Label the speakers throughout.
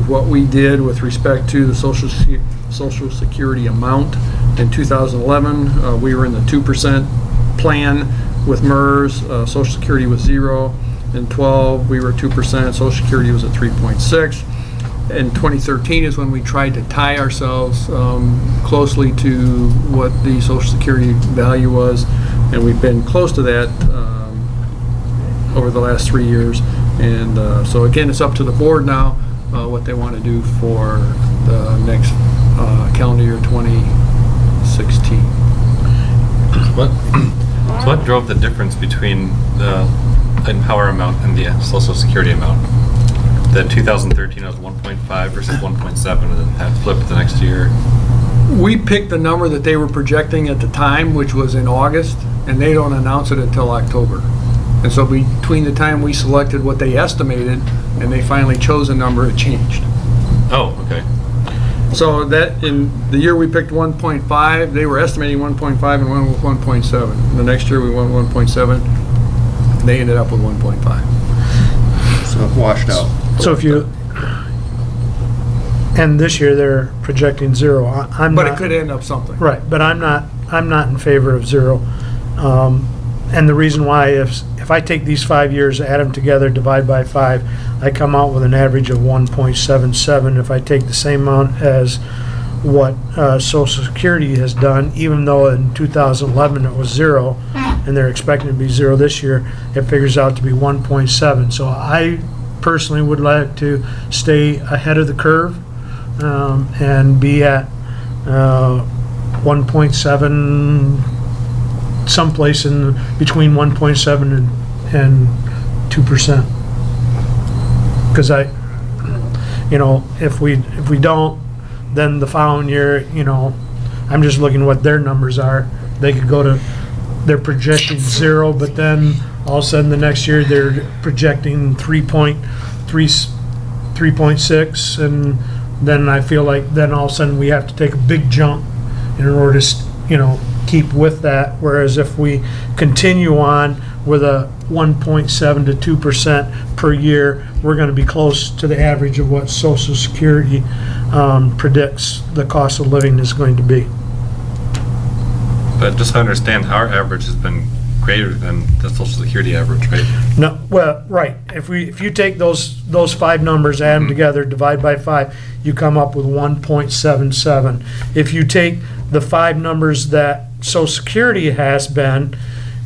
Speaker 1: of what we did with respect to the Social Security amount. In 2011, we were in the 2% plan with MERS. Social Security was 0. In 12, we were 2%. Social Security was at 3.6. In 2013 is when we tried to tie ourselves closely to what the Social Security value was, and we've been close to that over the last 3 years. And so again, it's up to the board now what they want to do for the next calendar year 2016.
Speaker 2: What drove the difference between the Empower amount and the Social Security amount? Then 2013 was 1.5 versus 1.7, and then that flipped the next year.
Speaker 1: We picked the number that they were projecting at the time, which was in August, and they don't announce it until October. And so between the time we selected what they estimated and they finally chose a number, it changed.
Speaker 2: Oh, okay.
Speaker 1: So that in the year we picked 1.5, they were estimating 1.5 and went with 1.7. The next year we went 1.7, they ended up with 1.5.
Speaker 3: So it washed out.
Speaker 4: So if you, and this year they're projecting 0. I'm
Speaker 1: But
Speaker 4: not,
Speaker 1: it could end up something.
Speaker 4: right, but I'm not in favor of 0. And the reason why, if I take these 5 years, add them together, divide by 5, I come out with an average of 1.77. If I take the same amount as what Social Security has done, even though in 2011 it was 0, and they're expecting it to be 0 this year, it figures out to be 1.7. So I personally would like to stay ahead of the curve and be at 1.7, someplace in between 1.7 and 2%. Because if we don't, then the following year, I'm just looking what their numbers are. They could go to, they're projecting 0, but then all of a sudden the next year they're projecting 3.6, and then I feel like then all of a sudden we have to take a big jump in order to, keep with that. Whereas if we continue on with a 1.7 to 2% per year, we're going to be close to the average of what Social Security predicts the cost of living is going to be.
Speaker 2: But just to understand, our average has been greater than the Social Security average, right?
Speaker 4: No, well, right. If you take those 5 numbers, add them together, divide by 5, you come up with 1.77. If you take the 5 numbers that Social Security has been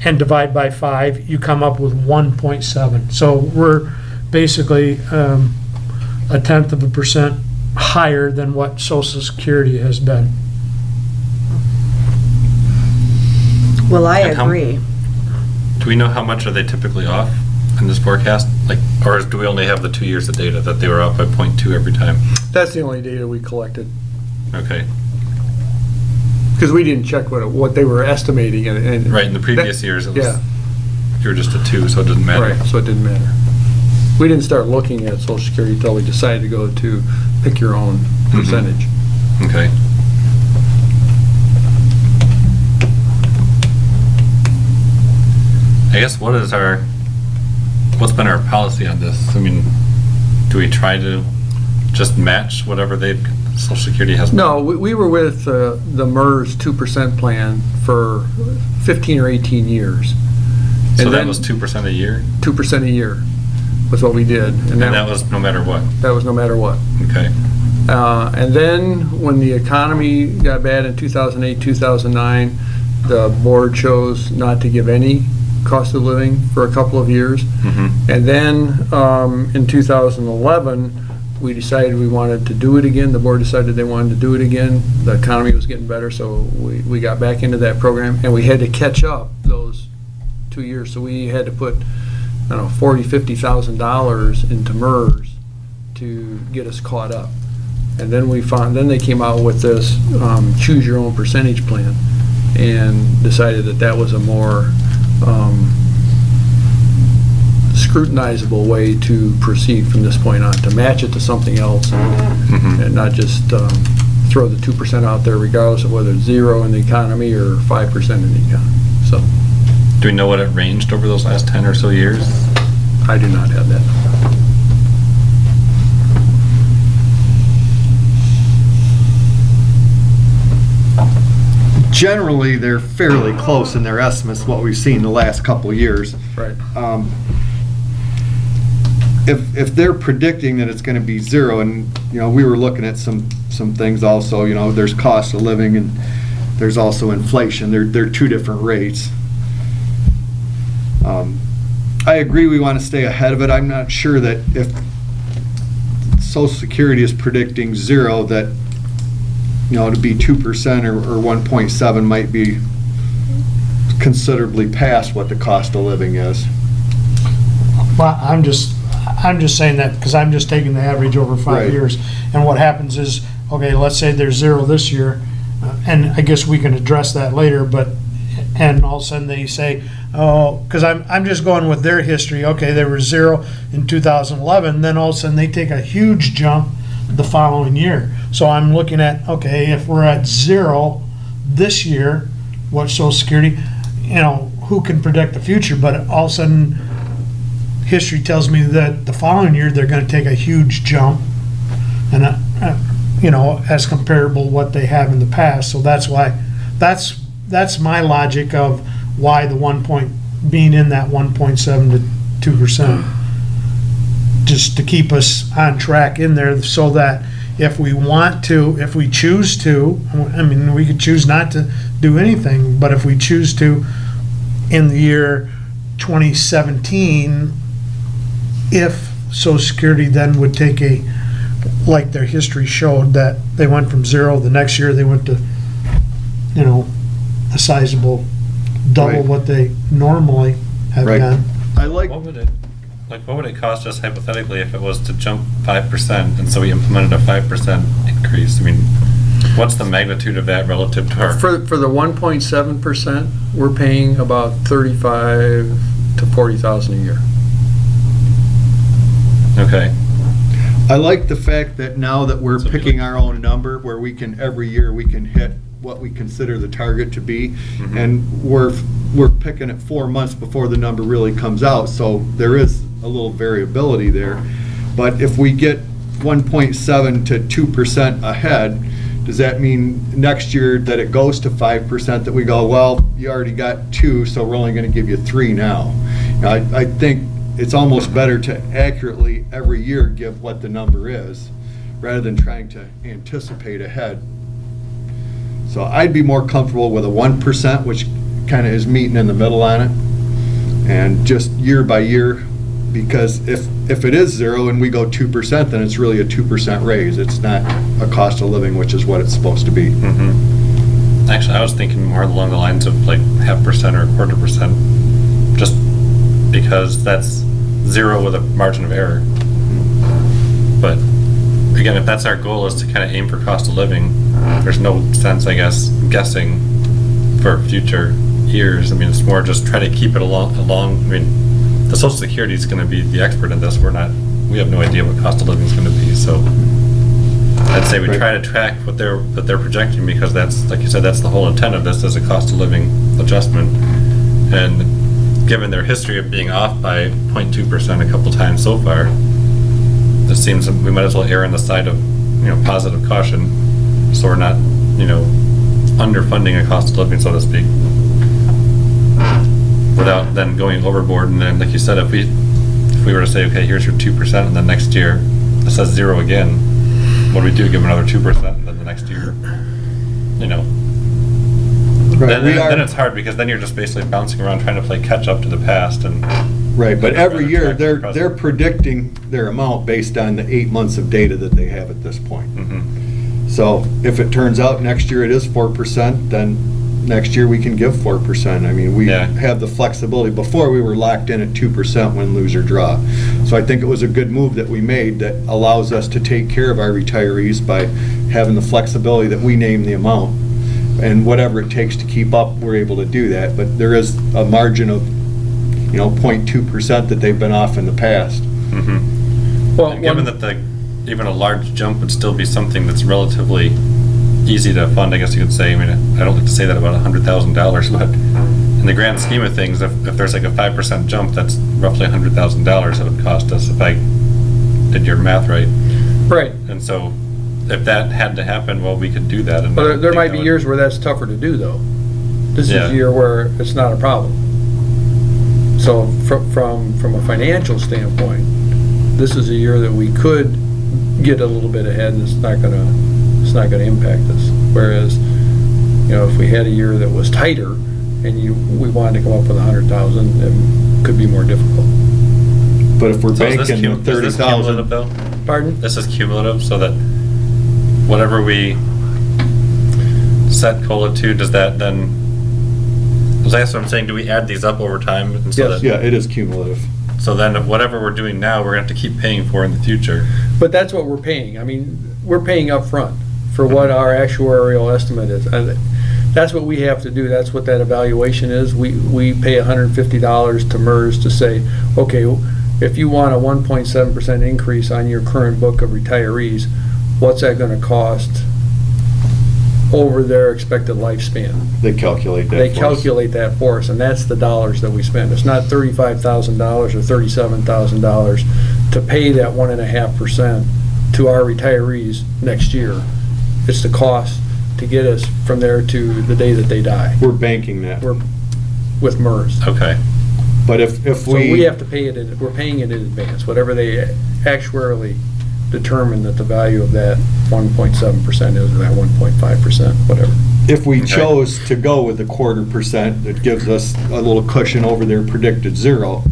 Speaker 4: and divide by 5, you come up with 1.7. So we're basically 0.1% higher than what Social Security has been.
Speaker 5: Well, I agree.
Speaker 2: Do we know how much are they typically off in this forecast? Or do we only have the 2 years of data that they were off by 0.2 every time?
Speaker 1: That's the only data we collected.
Speaker 2: Okay.
Speaker 1: Because we didn't check what they were estimating. And
Speaker 2: Right, in the previous years it was,
Speaker 1: yeah.
Speaker 2: you were just a 2, so it didn't matter.
Speaker 1: Right, so it didn't matter. We didn't start looking at Social Security until we decided to go to pick your own percentage.
Speaker 2: Okay. I guess what's been our policy on this? I mean, do we try to just match whatever Social Security has?
Speaker 1: No, we were with the MERS 2% plan for 15 or 18 years.
Speaker 2: So that was 2% a year?
Speaker 1: 2% a year was what we did.
Speaker 2: And that was no matter what?
Speaker 1: That was no matter what.
Speaker 2: Okay.
Speaker 1: And then when the economy got bad in 2008, 2009, the board chose not to give any cost of living for a couple of years. And then in 2011, we decided we wanted to do it again. The board decided they wanted to do it again. The economy was getting better, so we got back into that program, and we had to catch up those 2 years. So we had to put, I don't know, $40,000, $50,000 into MERS to get us caught up. And then then they came out with this choose your own percentage plan, and decided that was a more scrutinizable way to proceed from this point on, to match it to something else, and not just throw the 2% out there regardless of whether it's 0 in the economy or 5% in the economy. So,
Speaker 2: do we know what it ranged over those last 10 or so years?
Speaker 1: I do not have that.
Speaker 3: generally, they're fairly close in their estimates, what we've seen the last couple of years.
Speaker 1: Right.
Speaker 3: If they're predicting that it's gonna be zero, and, you know, we were looking at some things also, you know, there's cost of living and there's also inflation. They're two different rates. I agree we want to stay ahead of it. I'm not sure that if Social Security is predicting zero, that, you know, to be 2% or 1.7 might be considerably past what the cost of living is.
Speaker 4: Well, I'm just saying that because I'm just taking the average over 5
Speaker 3: Right.
Speaker 4: years. And what happens is, okay, let's say there's zero this year, and I guess we can address that later, but, and all of a sudden they say, oh, because I'm just going with their history. Okay, there was zero in 2011, then all of a sudden they take a huge jump the following year. So I'm looking at, okay, if we're at zero this year, what Social Security, you know, who can predict the future? But all of a sudden, history tells me that the following year they're going to take a huge jump, and you know, as comparable to what they have in the past. So that's why, that's my logic of why the being in that 1.7 to 2%, just to keep us on track in there, so that if we want to, if we choose to, I mean, we could choose not to do anything, but if we choose to, in the year 2017, if Social Security then would take a, like their history showed, that they went from zero, the next year they went to, you know, a sizable double
Speaker 3: Right.
Speaker 4: what they normally have
Speaker 3: Right.
Speaker 4: done.
Speaker 3: I like,
Speaker 2: What would it cost us hypothetically if it was to jump 5% and so we implemented a 5% increase? I mean, what's the magnitude of that relative to our?
Speaker 1: For the 1.7%, we're paying about 35 to 40,000 a year.
Speaker 2: Okay.
Speaker 3: I like the fact that now that we're
Speaker 2: So if you
Speaker 3: picking
Speaker 2: look-
Speaker 3: our own number, where we can, every year, we can hit what we consider the target to be,
Speaker 2: Mhm.
Speaker 3: and we're picking it 4 months before the number really comes out, so there is a little variability there. But if we get 1.7 to 2% ahead, does that mean next year that it goes to 5%, that we go, well, you already got 2, so we're only gonna give you 3 now? I think it's almost better to accurately every year give what the number is, rather than trying to anticipate ahead. So I'd be more comfortable with a 1%, which kind of is meeting in the middle on it, and just year by year, because if it is zero and we go 2%, then it's really a 2% raise. It's not a cost of living, which is what it's supposed to be.
Speaker 2: Mm-hmm. Actually, I was thinking more along the lines of like 0.5% or 0.25%, just because that's zero with a margin of error. But again, if that's our goal, is to kind of aim for cost of living, there's no sense, I guess, guessing for future years. I mean, it's more just try to keep it along. I mean, the Social Security is going to be the expert in this. We have no idea what cost of living is going to be. So I'd say we
Speaker 3: Right.
Speaker 2: try to track what they're projecting, because that's, like you said, that's the whole intent of this, is a cost of living adjustment. And given their history of being off by 0.2% a couple times so far, it seems that we might as well err on the side of, you know, positive caution, so we're not, you know, underfunding a cost of living, so to speak, without then going overboard. And then, like you said, if we were to say, okay, here's your 2%, and then next year it says zero again, what do we do? Give them another 2%, and then the next year, you know.
Speaker 3: Right,
Speaker 2: Then it's hard, because then you're just basically bouncing around trying to play catch up to the past. And
Speaker 3: Right, but every year,
Speaker 2: Rather track the
Speaker 3: they're
Speaker 2: present.
Speaker 3: predicting their amount based on the 8 months of data that they have at this point.
Speaker 2: Mhm.
Speaker 3: So if it turns out next year it is 4%, then next year we can give 4%. I mean, we
Speaker 2: Yeah.
Speaker 3: have the flexibility. Before, we were locked in at 2% win, lose, or draw. So I think it was a good move that we made that allows us to take care of our retirees by having the flexibility that we name the amount. And whatever it takes to keep up, we're able to do that. But there is a margin of, you know, 0.2% that they've been off in the past.
Speaker 2: Mhm.
Speaker 1: Well,
Speaker 2: And given that even a large jump would still be something that's relatively easy to fund, I guess you could say. I mean, I don't like to say that about $100,000, but in the grand scheme of things, if there's like a 5% jump, that's roughly $100,000 that would cost us, if I did your math right.
Speaker 1: right.
Speaker 2: And so if that had to happen, well, we could do that. And I
Speaker 1: But
Speaker 2: don't
Speaker 1: there
Speaker 2: think
Speaker 1: might
Speaker 2: that
Speaker 1: be
Speaker 2: would-
Speaker 1: years where that's tougher to do, though. This is
Speaker 2: Yeah.
Speaker 1: a year where it's not a problem. So from a financial standpoint, this is a year that we could get a little bit ahead, and it's not gonna impact us. Whereas, you know, if we had a year that was tighter and we wanted to come up with 100,000, it could be more difficult.
Speaker 3: But if we're
Speaker 2: So is this
Speaker 3: banking
Speaker 2: is this cumulative
Speaker 3: 30,000,
Speaker 2: though?
Speaker 1: Pardon?
Speaker 2: This is cumulative, so that whatever we set COLA to, does that then, because that's what I'm saying, do we add these up over time? And so
Speaker 1: Yes.
Speaker 2: that-
Speaker 3: yeah, it is cumulative.
Speaker 2: So then whatever we're doing now, we're gonna have to keep paying for in the future.
Speaker 1: But that's what we're paying. I mean, we're paying up front for what our actuarial estimate is. And that's what we have to do. That's what that evaluation is. We pay $150 to MERS to say, okay, if you want a 1.7% increase on your current book of retirees, what's that gonna cost over their expected lifespan?
Speaker 3: They calculate that
Speaker 1: They
Speaker 3: for us.
Speaker 1: calculate that for us, and that's the dollars that we spend. It's not $35,000 or $37,000 to pay that 1.5% to our retirees next year. It's the cost to get us from there to the day that they die.
Speaker 3: We're banking that.
Speaker 1: We're with MERS.
Speaker 2: Okay.
Speaker 3: But if
Speaker 1: So we have to pay it, we're paying it in advance, whatever they actuarially determine that the value of that 1.7% is, or that 1.5%, whatever.
Speaker 3: if we
Speaker 2: Okay.
Speaker 3: chose to go with the 0.25%, that gives us a little cushion over their predicted zero,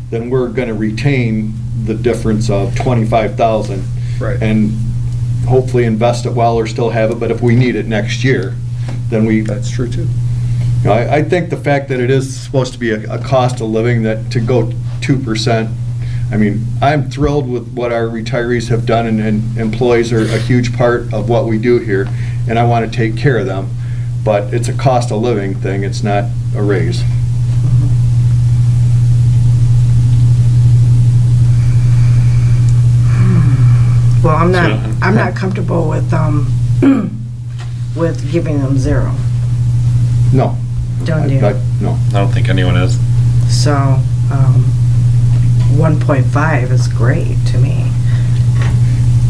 Speaker 3: then we're gonna retain the difference of 25,000.
Speaker 1: Right.
Speaker 3: And hopefully invest it while we still have it, but if we need it next year, then we,
Speaker 1: That's true too.
Speaker 3: you know, I think the fact that it is supposed to be a cost of living, that to go 2%, I mean, I'm thrilled with what our retirees have done, and employees are a huge part of what we do here, and I want to take care of them, but it's a cost of living thing, it's not a raise.
Speaker 5: Well, I'm
Speaker 2: So-
Speaker 5: not comfortable with, with giving them zero.
Speaker 3: No.
Speaker 5: Done deal.
Speaker 3: No.
Speaker 2: I don't think anyone is.
Speaker 5: So, 1.5 is great to me.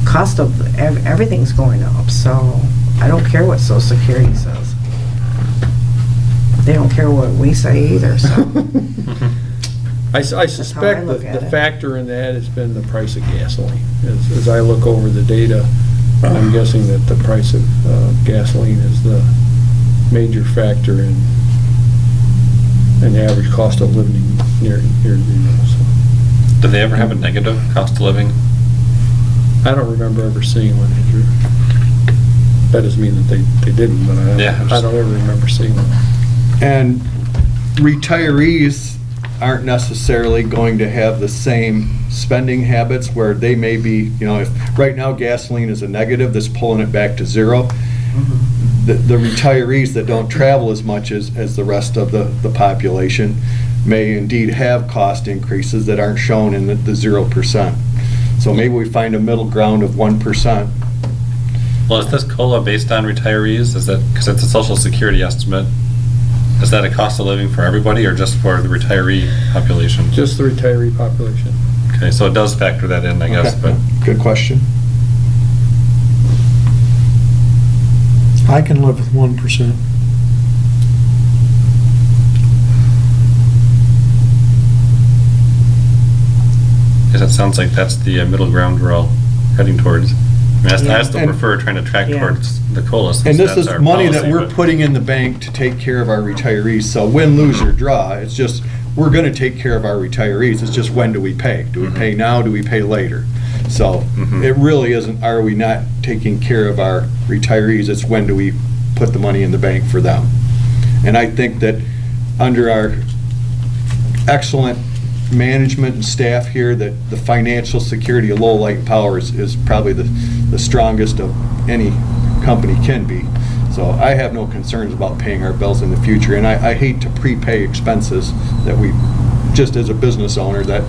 Speaker 5: Cost of, everything's going up, so I don't care what Social Security says. They don't care what we say either, so.
Speaker 1: I suspect
Speaker 5: look
Speaker 1: that
Speaker 5: at
Speaker 1: the
Speaker 5: it.
Speaker 1: factor in that has been the price of gasoline. As I look over the data, I'm guessing that the price of gasoline is the major factor in the average cost of living near zero. So
Speaker 2: Did they ever have a negative cost of living?
Speaker 1: I don't remember ever seeing one, Andrew. That doesn't mean that they didn't, but
Speaker 2: Yeah, I'm
Speaker 1: I
Speaker 2: just-
Speaker 1: don't ever remember seeing one.
Speaker 3: And retirees aren't necessarily going to have the same spending habits, where they may be, you know, if right now gasoline is a negative, that's pulling it back to zero. The retirees that don't travel as much as the rest of the population may indeed have cost increases that aren't shown in the 0%. So maybe we find a middle ground of 1%.
Speaker 2: Well, is this COLA based on retirees? Is that, because it's a Social Security estimate, is that a cost of living for everybody or just for the retiree population?
Speaker 1: Just the retiree population.
Speaker 2: Okay, so it does factor that in, I guess,
Speaker 3: Okay.
Speaker 2: but,
Speaker 3: Good question.
Speaker 4: I can live with 1%.
Speaker 2: because it sounds like that's the middle ground we're all heading towards. I mean, I still
Speaker 3: And-
Speaker 2: prefer trying to track
Speaker 5: Yeah.
Speaker 2: towards the COLA since
Speaker 3: And this
Speaker 2: that's
Speaker 3: is
Speaker 2: our
Speaker 3: money that
Speaker 2: policy,
Speaker 3: we're
Speaker 2: but-
Speaker 3: putting in the bank to take care of our retirees, so win, lose, or draw, it's just, we're gonna take care of our retirees, it's just when do we pay? Do we pay now, do we pay later? So,
Speaker 2: Mhm.
Speaker 3: it really isn't, are we not taking care of our retirees, it's when do we put the money in the bank for them? And I think that under our excellent management and staff here, that the financial security of Lowell Light and Power is probably the strongest of any company can be. So I have no concerns about paying our bills in the future, and I hate to prepay expenses that we, just as a business owner, that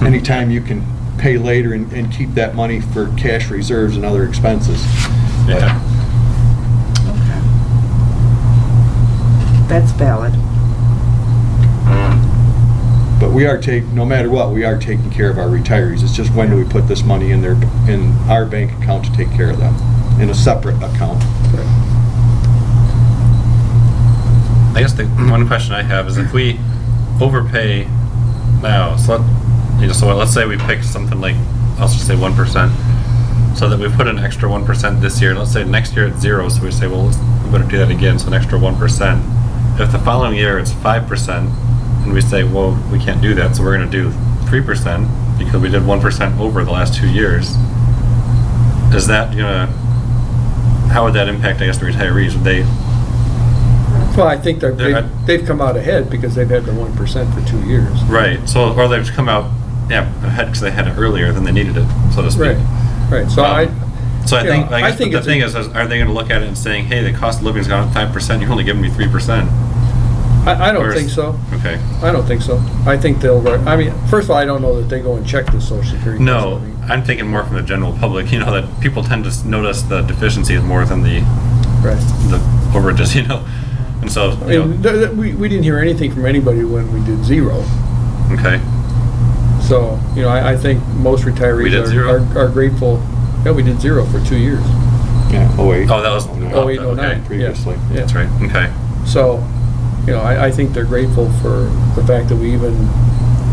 Speaker 3: anytime you can pay later and keep that money for cash reserves and other expenses.
Speaker 2: Yeah.
Speaker 5: Okay. That's valid.
Speaker 3: But we are no matter what, we are taking care of our retirees. It's just when do we put this money in our bank account to take care of them, in a separate account.
Speaker 2: I guess the one question I have is if we overpay now, so let's say we pick something like, I'll just say 1%, so that we put an extra 1% this year. Let's say next year it's 0, so we say, well, we better do that again, so an extra 1%. If the following year it's 5%, and we say, well, we can't do that, so we're going to do 3% because we did 1% over the last 2 years. Is that how would that impact, I guess, the retirees? Would they?
Speaker 1: Well, I think they've come out ahead because they've had the 1% for 2 years.
Speaker 2: Right. So, or they've come out, ahead because they had it earlier than they needed it, so to speak.
Speaker 1: Right. So I
Speaker 2: think the thing is, are they going to look at it and saying, hey, the cost of living's gone up 5%, you're only giving me 3%?
Speaker 1: I don't think so.
Speaker 2: Okay.
Speaker 1: I don't think so. I think they'll. I mean, first of all, I don't know that they go and check the Social Security.
Speaker 2: No, I'm thinking more from the general public. That people tend to notice the deficiencies more than the overages. And so
Speaker 1: we didn't hear anything from anybody when we did 0.
Speaker 2: Okay.
Speaker 1: So I think most retirees are grateful. Yeah, we did 0 for 2 years.
Speaker 3: Yeah. Oh wait.
Speaker 2: Oh, that was
Speaker 1: 08, 09.
Speaker 2: Okay.
Speaker 3: Previously.
Speaker 1: Yeah.
Speaker 2: That's right. Okay.
Speaker 1: So, I think they're grateful for the fact that we even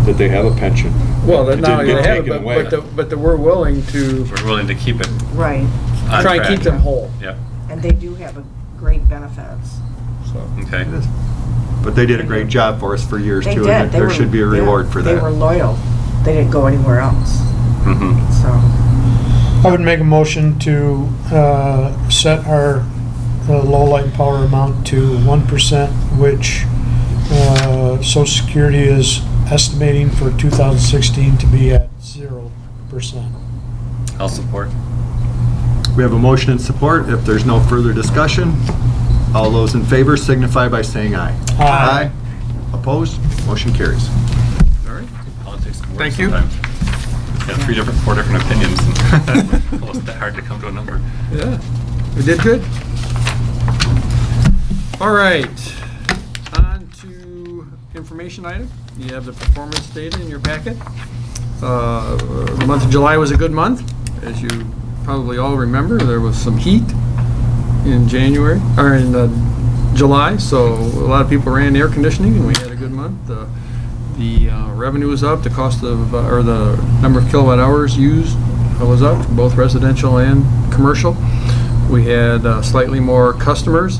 Speaker 3: that they have a pension.
Speaker 1: Well, that
Speaker 3: It
Speaker 1: not
Speaker 3: didn't
Speaker 1: only
Speaker 3: get
Speaker 1: they have
Speaker 3: taken
Speaker 1: it,
Speaker 3: away.
Speaker 1: but that we're willing to
Speaker 2: We're willing to keep it.
Speaker 5: Right.
Speaker 2: On
Speaker 1: try and
Speaker 2: track.
Speaker 1: keep them whole.
Speaker 2: Yep.
Speaker 5: And they do have a great benefits.
Speaker 1: So.
Speaker 2: Okay.
Speaker 3: But they did a great job for us for years
Speaker 5: They
Speaker 3: too,
Speaker 5: did.
Speaker 3: and there should be a reward for that.
Speaker 5: They were loyal. They didn't go anywhere else.
Speaker 2: Mm-hmm.
Speaker 5: So,
Speaker 4: I would make a motion to set our low light and power amount to 1%, which Social Security is estimating for 2016 to be at 0%.
Speaker 2: I'll support.
Speaker 3: We have a motion and support. If there's no further discussion, all those in favor signify by saying aye.
Speaker 4: Aye.
Speaker 3: Opposed? Motion carries.
Speaker 1: All right.
Speaker 2: Politics can work
Speaker 1: Thank you.
Speaker 2: sometimes. Got 4 different opinions. Almost that hard to come to a number.
Speaker 1: Yeah, we did good. All right, on to information item. You have the performance data in your packet. The month of July was a good month. As you probably all remember, there was some heat in January, or in July, so a lot of people ran air conditioning and we had a good month. The revenue was up, the cost of, or the number of kilowatt hours used was up, both residential and commercial. We had slightly more customers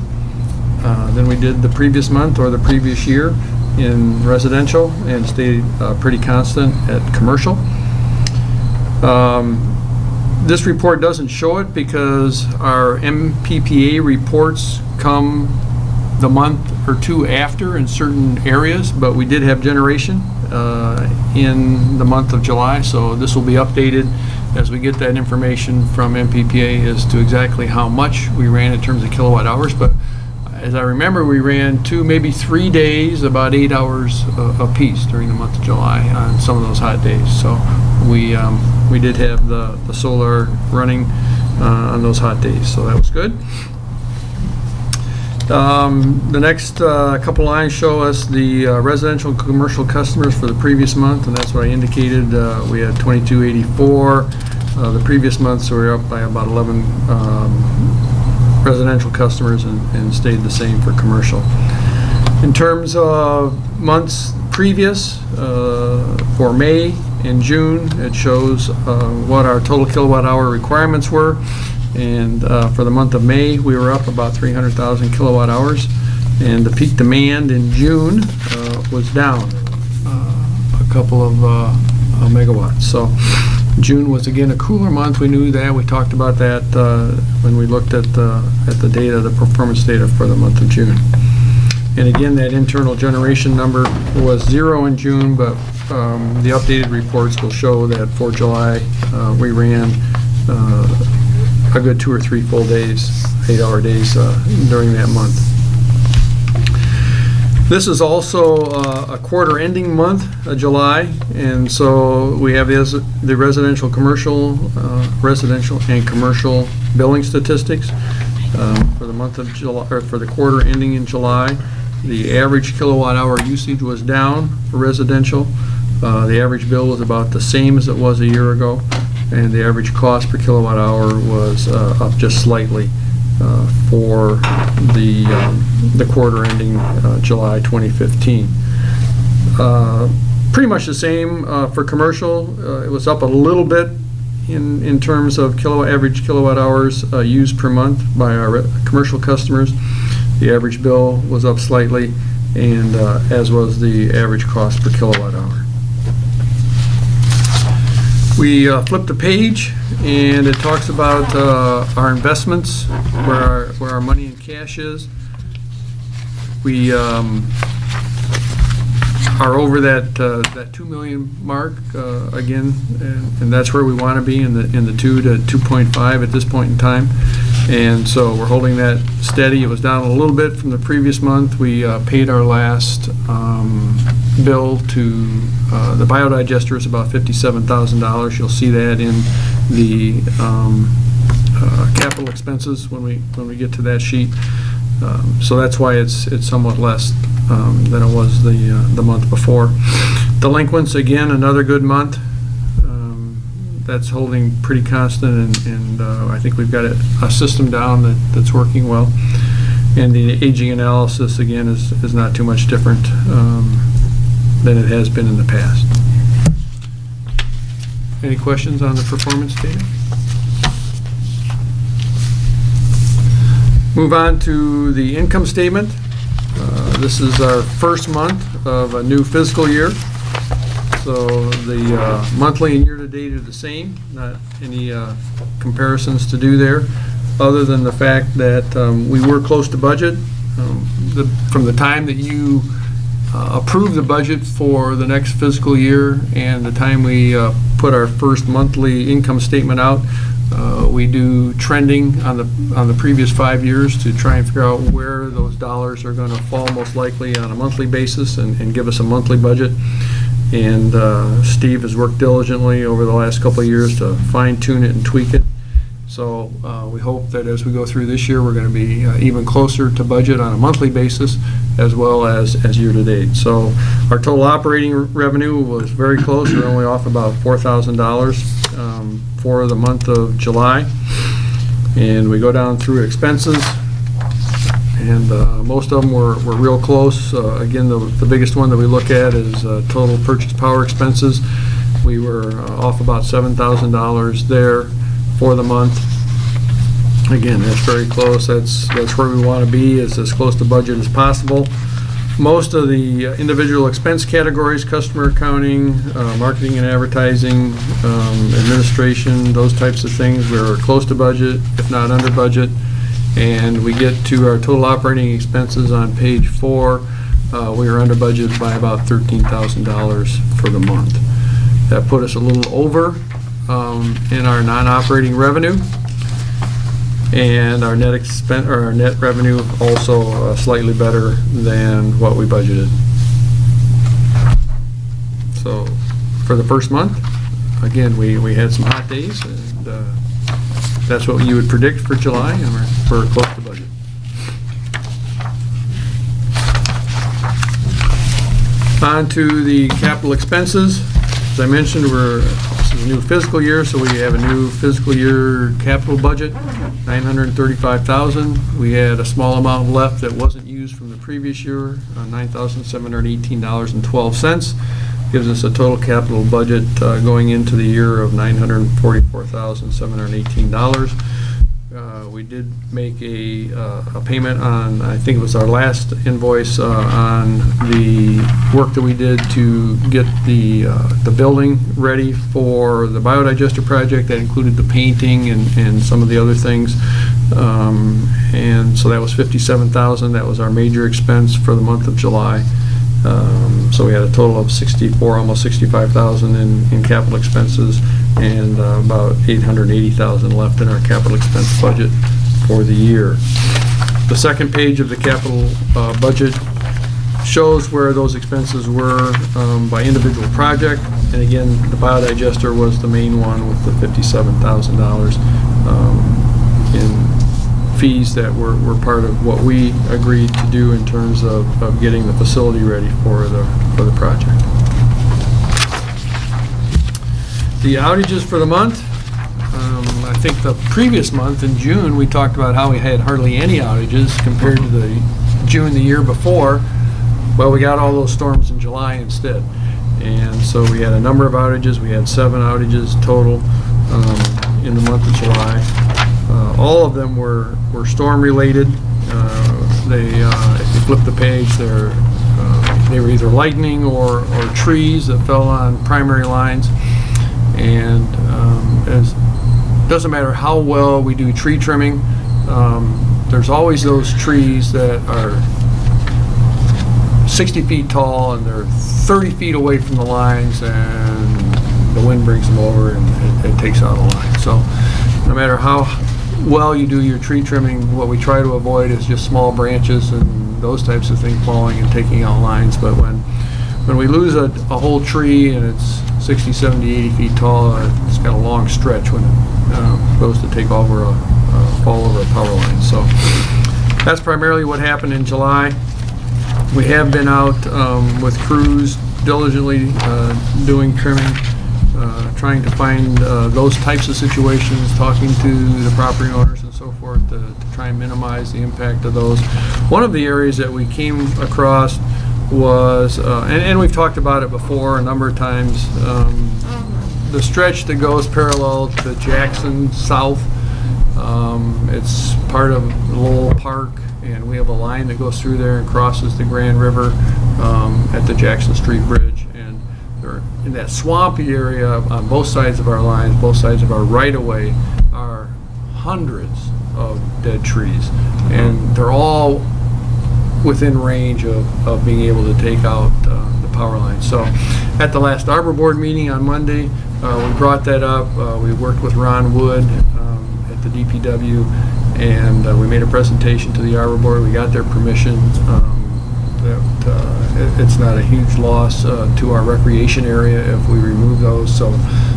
Speaker 1: than we did the previous month or the previous year in residential, and stayed pretty constant at commercial. This report doesn't show it because our MPPA reports come the month or two after in certain areas, but we did have generation in the month of July, so this will be updated as we get that information from MPPA as to exactly how much we ran in terms of kilowatt hours. But as I remember, we ran 2, maybe 3 days, about 8 hours apiece during the month of July on some of those hot days. So we did have the solar running on those hot days, so that was good. The next couple lines show us the residential and commercial customers for the previous month, and that's what I indicated. We had 2284 the previous month, so we were up by about 11 residential customers, and stayed the same for commercial. In terms of months previous, for May and June, it shows what our total kilowatt hour requirements were. And for the month of May, we were up about 300,000 kilowatt hours, and the peak demand in June was down a couple of megawatts. So June was again a cooler month. We knew that. We talked about that when we looked at the data, the performance data for the month of June. And again, that internal generation number was 0 in June, but the updated reports will show that for July we ran a good 2 or 3 full days, 8-hour days during that month. This is also a quarter ending month, July, and so we have the residential and commercial billing statistics for the month of July, or for the quarter ending in July. The average kilowatt hour usage was down for residential. The average bill was about the same as it was a year ago, and the average cost per kilowatt hour was up just slightly for the quarter ending July 2015. Pretty much the same for commercial. It was up a little bit in terms of average kilowatt hours used per month by our commercial customers. The average bill was up slightly, and as was the average cost per kilowatt hour. We flipped the page, and it talks about our investments, where our money in cash is. We are over that 2 million mark again, and that's where we want to be, in the 2 to 2.5 at this point in time. And so we're holding that steady. It was down a little bit from the previous month. We paid our last bill to the biodigester is about $57,000. You'll see that in the capital expenses when we get to that sheet. So that's why it's somewhat less than it was the month before. Delinquents, again, another good month. That's holding pretty constant, and I think we've got a system down that's working well. And the aging analysis, again, is not too much different than it has been in the past. Any questions on the performance data? Move on to the income statement. This is our first month of a new fiscal year. So the monthly and year-to-date are the same, not any comparisons to do there, other than the fact that we were close to budget. From the time that you approve the budget for the next fiscal year and the time we put our first monthly income statement out, we do trending on the previous 5 years to try and figure out where those dollars are going to fall most likely on a monthly basis and give us a monthly budget. And Steve has worked diligently over the last couple of years to fine-tune it and tweak it. So we hope that as we go through this year, we're going to be even closer to budget on a monthly basis as well as year-to-date. So our total operating revenue was very close. We're only off about $4,000 for the month of July. And we go down through expenses, and most of them were real close. Again, the biggest one that we look at is total purchase power expenses. We were off about $7,000 there for the month. Again, that's very close. That's where we want to be, is as close to budget as possible. Most of the individual expense categories, customer accounting, marketing and advertising, administration, those types of things, we're close to budget, if not under budget. And we get to our total operating expenses on page 4. We are under budget by about $13,000 for the month. That put us a little over in our non-operating revenue, and our net revenue also slightly better than what we budgeted. So for the first month, again, we had some hot days, and that's what you would predict for July, and we're close to budget. On to the capital expenses. As I mentioned, this is a new fiscal year, so we have a new fiscal year capital budget, $935,000. We had a small amount left that wasn't used from the previous year, $9,718.12. Gives us a total capital budget going into the year of $944,718. We did make a payment on, I think it was our last invoice, on the work that we did to get the building ready for the biodigester project. That included the painting and some of the other things. And so that was $57,000. That was our major expense for the month of July. So we had a total of almost $65,000 in capital expenses, and about $880,000 left in our capital expense budget for the year. The second page of the capital budget shows where those expenses were by individual project, and again, the biodigester was the main one with the $57,000 in fees that were part of what we agreed to do in terms of getting the facility ready for the project. The outages for the month, I think the previous month in June, we talked about how we had hardly any outages compared to the June the year before. Well, we got all those storms in July instead. And so we had a number of outages. We had 7 outages total in the month of July. All of them were storm related. If you flip the page, they were either lightning or trees that fell on primary lines. And it doesn't matter how well we do tree trimming, there's always those trees that are 60 feet tall and they're 30 feet away from the lines, and the wind brings them over and it takes out a line. So no matter how well you do your tree trimming, what we try to avoid is just small branches and those types of things falling and taking out lines. But when we lose a whole tree and it's 60, 70, 80 feet tall, it's got a long stretch when it goes to take over fall over a power line. So that's primarily what happened in July. We have been out with crews diligently doing trimming, trying to find those types of situations, talking to the property owners and so forth to try and minimize the impact of those. One of the areas that we came across was, and we've talked about it before a number of times, the stretch that goes parallel to Jackson South. It's part of Lowell Park, and we have a line that goes through there and crosses the Grand River at the Jackson Street Bridge. And they're in that swampy area on both sides of our lines, both sides of our right-of-way, are hundreds of dead trees, and they're all within range of being able to take out the power line. So at the last Arbor Board meeting on Monday, we brought that up. We worked with Ron Wood at the DPW, and we made a presentation to the Arbor Board. We got their permission that it's not a huge loss to our recreation area if we remove those. So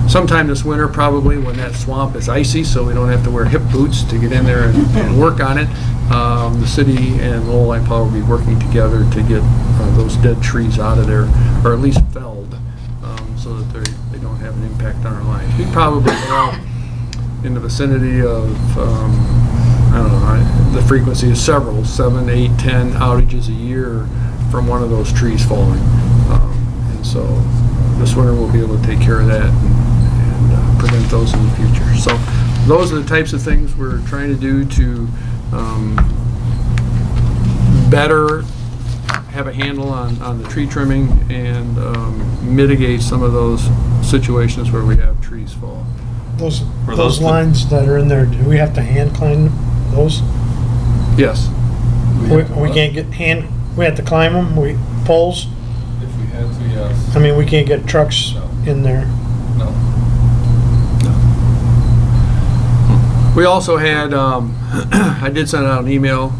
Speaker 1: sometime this winter, probably when that swamp is icy, so we don't have to wear hip boots to get in there and work on it, the city and Lowell Line Power will be working together to get those dead trees out of there, or at least felled, so that they don't have an impact on our lines. We probably have in the vicinity of, I don't know, the frequency is several, 7, 8, 10 outages a year from one of those trees falling. And so this winter we'll be able to take care of that and prevent those in the future. So those are the types of things we're trying to do to better have a handle on the tree trimming and mitigate some of those situations where we have trees fall.
Speaker 4: Those lines that are in there, do we have to hand climb those?
Speaker 1: Yes.
Speaker 4: We can't get we have to climb them, poles?
Speaker 6: If we had to, yes.
Speaker 4: I mean, we can't get trucks in there.
Speaker 6: No.
Speaker 1: We also had, I did send out an email,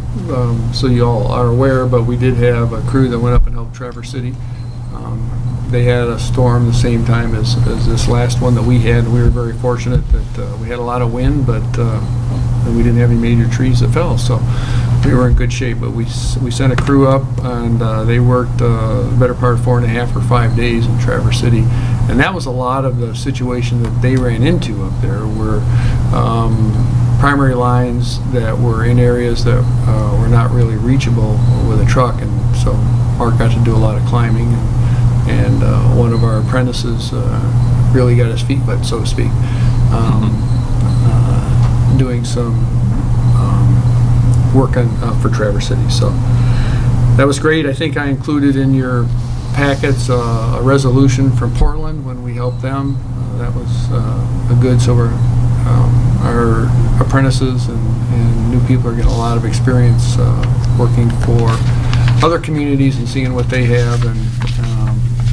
Speaker 1: so you all are aware, but we did have a crew that went up and helped Traverse City. They had a storm the same time as this last one that we had. We were very fortunate that we had a lot of wind, but we didn't have any major trees that fell, so we were in good shape. But we sent a crew up, and they worked the better part of 4.5 or 5 days in Traverse City, and that was a lot of the situation that they ran into up there were primary lines that were in areas that were not really reachable with a truck, and so Mark got to do a lot of climbing, and one of our apprentices really got his feet wet, so to speak, doing some work for Traverse City. So that was great. I think I included in your packets a resolution from Portland when we helped them. That was a good, so our apprentices and new people are getting a lot of experience working for other communities and seeing what they have and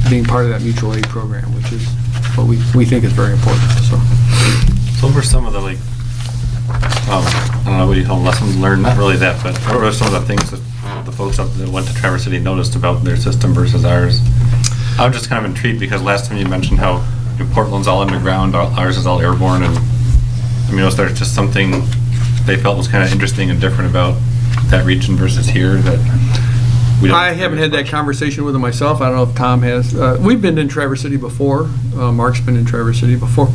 Speaker 1: being part of that mutual aid program, which is what we think is very important. So
Speaker 2: what were some of the, like, I don't know what you call lessons learned, not really that, but what were some of the things that the folks up that went to Traverse City noticed about their system versus ours? I'm just kind of intrigued because last time you mentioned how Portland's all underground, ours is all airborne, and I mean, was there just something they felt was kind of interesting and different about that region versus here that we don't?
Speaker 1: I haven't had that conversation with them myself. I don't know if Tom has. We've been in Traverse City before. Mark's been in Traverse City before.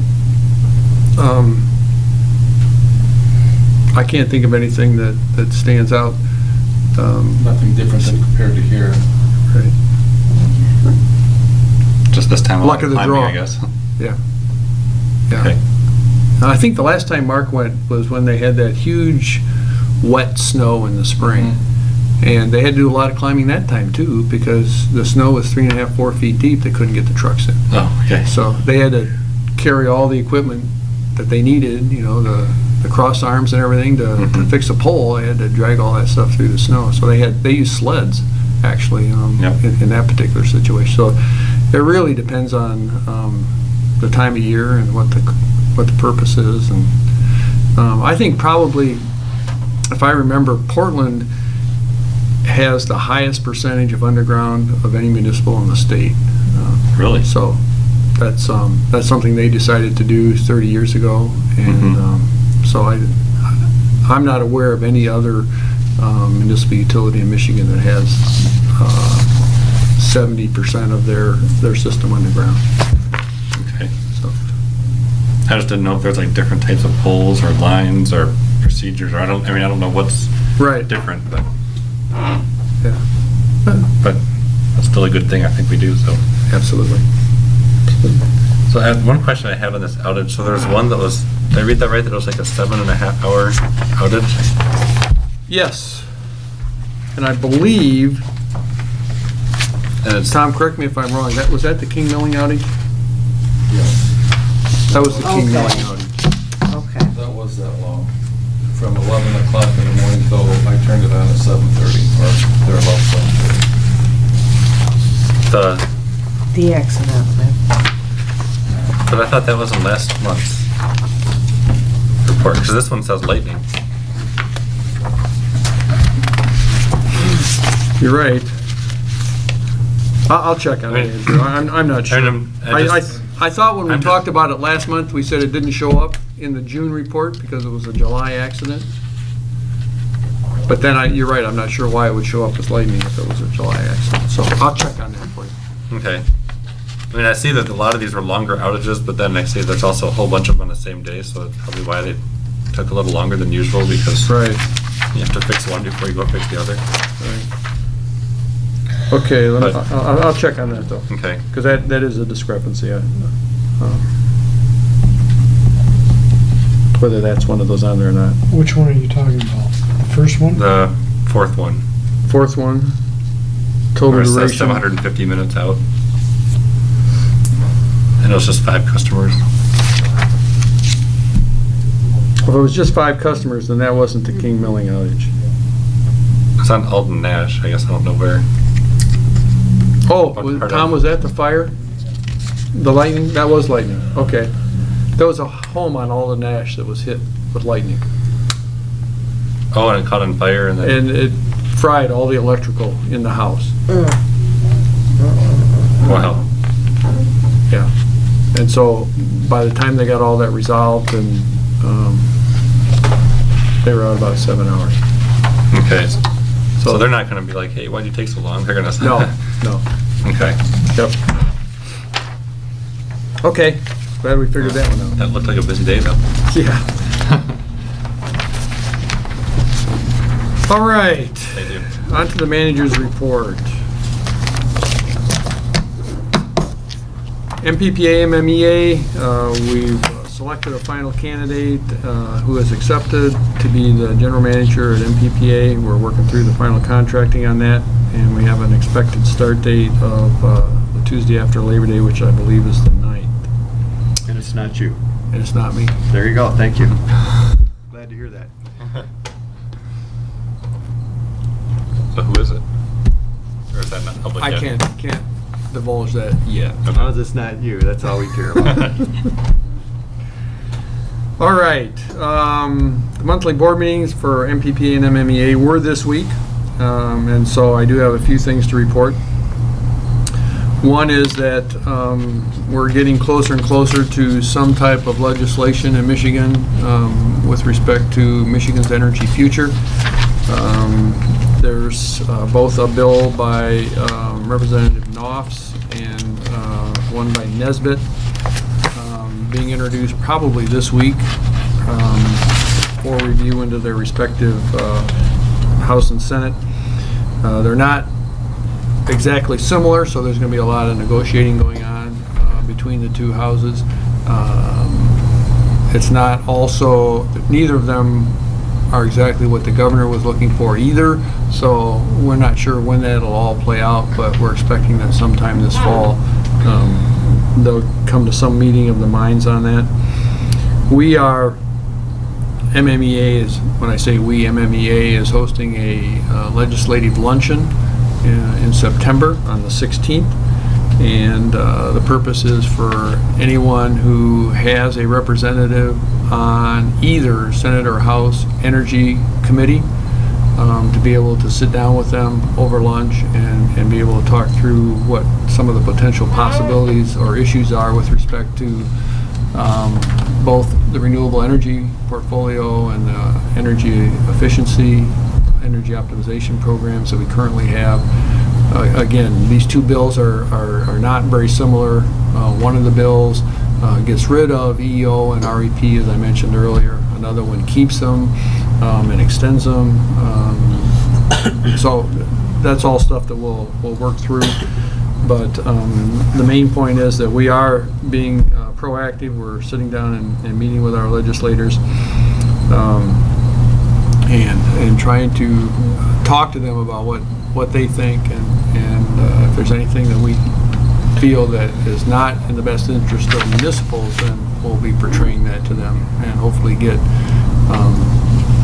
Speaker 1: I can't think of anything that stands out.
Speaker 6: Nothing different than compared to here.
Speaker 1: Right.
Speaker 2: Just this time.
Speaker 1: Luck of the
Speaker 2: climbing,
Speaker 1: draw.
Speaker 2: I guess.
Speaker 1: Yeah. Yeah.
Speaker 2: Okay.
Speaker 1: I think the last time Mark went was when they had that huge wet snow in the spring. And they had to do a lot of climbing that time too, because the snow was 3.5, 4 feet deep. They couldn't get the trucks in.
Speaker 2: Oh, okay.
Speaker 1: So they had to carry all the equipment that they needed, you know, the cross arms and everything to fix a pole. They had to drag all that stuff through the snow. So they used sleds actually
Speaker 2: Yep.
Speaker 1: in that particular situation. So it really depends on the time of year and what the purpose is. And I think probably, if I remember, Portland has the highest percentage of underground of any municipal in the state.
Speaker 2: Really?
Speaker 1: So that's something they decided to do 30 years ago, and so I'm not aware of any other municipal utility in Michigan that has 70% of their system underground.
Speaker 2: Okay.
Speaker 1: So
Speaker 2: I just didn't know if there's like different types of poles or lines or procedures, or I don't know what's
Speaker 1: right,
Speaker 2: different, but
Speaker 1: yeah,
Speaker 2: but that's still a good thing I think we do, so.
Speaker 1: absolutely.
Speaker 2: So I had one question I had on this outage. So there's one that was, did I read that right? That it was like a 7.5 hour outage?
Speaker 1: Yes, and I believe,
Speaker 2: And it's,
Speaker 1: Tom, correct me if I'm wrong, was that the King Milling outage?
Speaker 6: Yes.
Speaker 1: That was the King
Speaker 5: Okay.
Speaker 1: Milling outage.
Speaker 5: Okay.
Speaker 6: That was that long. From 11 o'clock in the morning till I turned it on at 7:30, or thereabouts 7:30.
Speaker 5: The accident, man.
Speaker 2: but I thought that was in last month's report, because this one says lightning.
Speaker 1: You're right. I'll check on it, Andrew. I'm not sure. I thought when we
Speaker 2: I'm just-
Speaker 1: talked about it last month, we said it didn't show up in the June report because it was a July accident. But then you're right, I'm not sure why it would show up as lightning if it was a July accident. So I'll check on that for you.
Speaker 2: Okay. I mean, I see that a lot of these were longer outages, but then I see there's also a whole bunch of them on the same day, so that's probably why they took a little longer than usual, because
Speaker 1: Right.
Speaker 2: you have to fix one before you go fix the other.
Speaker 1: Okay,
Speaker 2: But-
Speaker 1: I'll check on that though,
Speaker 2: Okay.
Speaker 1: because that is a discrepancy. Whether that's one of those on there or not.
Speaker 4: Which one are you talking about? The first one?
Speaker 2: The fourth one,
Speaker 1: Fourth one, total
Speaker 2: where it says
Speaker 1: duration.
Speaker 2: 750 minutes out. And it was just 5 customers.
Speaker 1: If it was just 5 customers, then that wasn't the King Milling outage.
Speaker 2: It's on Alton Nash, I guess, I don't know where.
Speaker 1: Oh,
Speaker 2: What part
Speaker 1: Tom,
Speaker 2: of-
Speaker 1: was that the fire? The lightning? That was lightning, okay. There was a home on Alden Nash that was hit with lightning,
Speaker 2: Oh, and it caught on fire and then,
Speaker 1: and it fried all the electrical in the house.
Speaker 2: wow.
Speaker 1: Yeah. And so, by the time they got all that resolved, and they were out about 7 hours.
Speaker 2: Okay. So they're not gonna be like, hey, why'd you take so long? They're gonna.
Speaker 1: No, no.
Speaker 2: Okay.
Speaker 1: Yep. Okay, glad we figured that one out.
Speaker 2: That looked like a busy day though.
Speaker 1: Yeah. All right,
Speaker 2: They do.
Speaker 1: on to the manager's report. MPPA, MMEA, we've selected a final candidate who has accepted to be the general manager at MPPA. We're working through the final contracting on that, and we have an expected start date of the Tuesday after Labor Day, which I believe is the 9th.
Speaker 3: And it's not you.
Speaker 1: And it's not me.
Speaker 3: There you go, thank you. Glad to hear that.
Speaker 2: So who is it? Or is that not public
Speaker 1: I
Speaker 2: yet?
Speaker 1: can't divulge that yet.
Speaker 3: As long as it's not you, that's all we care about.
Speaker 1: All right, the monthly board meetings for MPPA and MMEA were this week, and so I do have a few things to report. One is that we're getting closer and closer to some type of legislation in Michigan with respect to Michigan's energy future. There's both a bill by Representative Knopf and one by Nesbitt being introduced probably this week. for review into their respective House and Senate. They're not exactly similar, so there's going to be a lot of negotiating going on between the two houses. It's not also, neither of them are exactly what the governor was looking for either, so we're not sure when that'll all play out, but we're expecting that sometime this fall they'll come to some meeting of the minds on that. We are, MMEA is, when I say we, MMEA is hosting a legislative luncheon in September on the 16th. And the purpose is for anyone who has a representative on either Senate or House Energy Committee to be able to sit down with them over lunch and be able to talk through what some of the potential possibilities or issues are with respect to both the renewable energy portfolio and the energy efficiency, energy optimization programs that we currently have. Again, these two bills are not very similar. One of the bills gets rid of EEO and REP, as I mentioned earlier. Another one keeps them and extends them. So that's all stuff that we'll work through. But the main point is that we are being proactive. We're sitting down and meeting with our legislators and trying to talk to them about what they think and if there's anything that we feel that is not in the best interest of municipals, then we'll be portraying that to them and hopefully get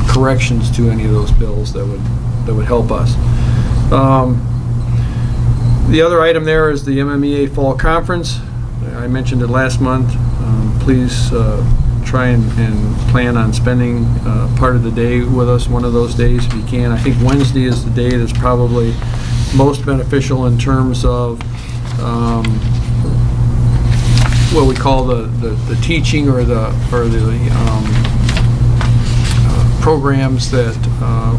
Speaker 1: corrections to any of those bills that would help us. The other item there is the MMEA Fall Conference. I mentioned it last month. Please try and plan on spending part of the day with us one of those days if you can. I think Wednesday is the day that's probably most beneficial in terms of what we call the teaching or the programs that